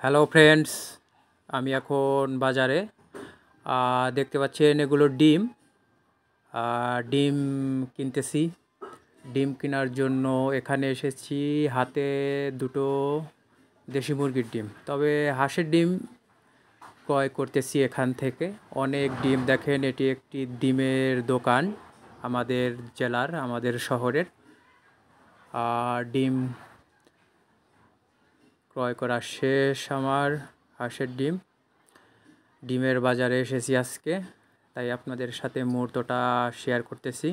Hello friends, আমি এখন বাজারে দেখতে পাচ্ছেন এগুলো ডিম। ডিম কিনতেছি। ডিম কেনার জন্য এখানে এসেছি। হাতে দুটো দেশি মুরগির ডিম, তবে হাঁসের ডিম ক্রয় করতেছি এখান থেকে। অনেক ডিম, দেখেন এটি একটি ডিমের দোকান আমাদের জেলার, আমাদের শহরের। ডিম ক্রয় করা শেষ আমার। হাঁসের ডিমের বাজারে এসেছি আজকে, তাই আপনাদের সাথে মুহূর্তটা শেয়ার করতেছি।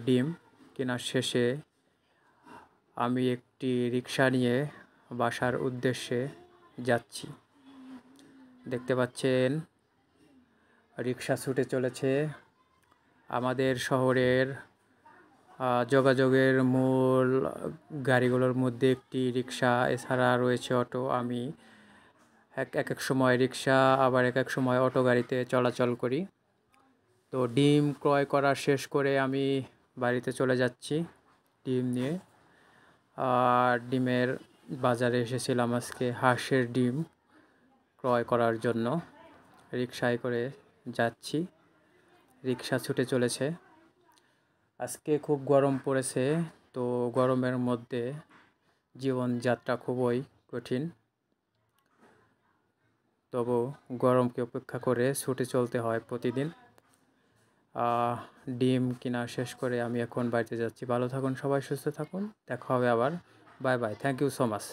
ডিম কেনার শেষে আমি একটি রিক্সা নিয়ে বাসার উদ্দেশ্যে যাচ্ছি। দেখতে পাচ্ছেন রিক্সা ছুটে চলেছে। আমাদের শহরের যোগাযোগের মূল গাড়িগুলোর মধ্যে একটি রিক্সা, এছাড়া রয়েছে অটো। আমি এক এক সময় রিক্সা, আবার এক এক সময় অটো গাড়িতে চলাচল করি। তো ডিম ক্রয় করা শেষ করে আমি বাড়িতে চলে যাচ্ছি ডিম নিয়ে। ডিমের বাজারে এসেছিলাম আজকে হাঁসের ডিম ক্রয় করার জন্য। রিক্সায় করে যাচ্ছি, রিক্সা ছুটে চলেছে। আজকে খুব গরম পড়েছে, তো গরমের মধ্যে জীবনযাত্রা খুবই কঠিন। তবু গরমকে উপেক্ষা করে ছুটে চলতে হয় প্রতিদিন। ডিম কেনা শেষ করে আমি এখন বাড়িতে যাচ্ছি। ভালো থাকুন সবাই, সুস্থ থাকুন, দেখা হবে আবার। Bye bye, thank you so much.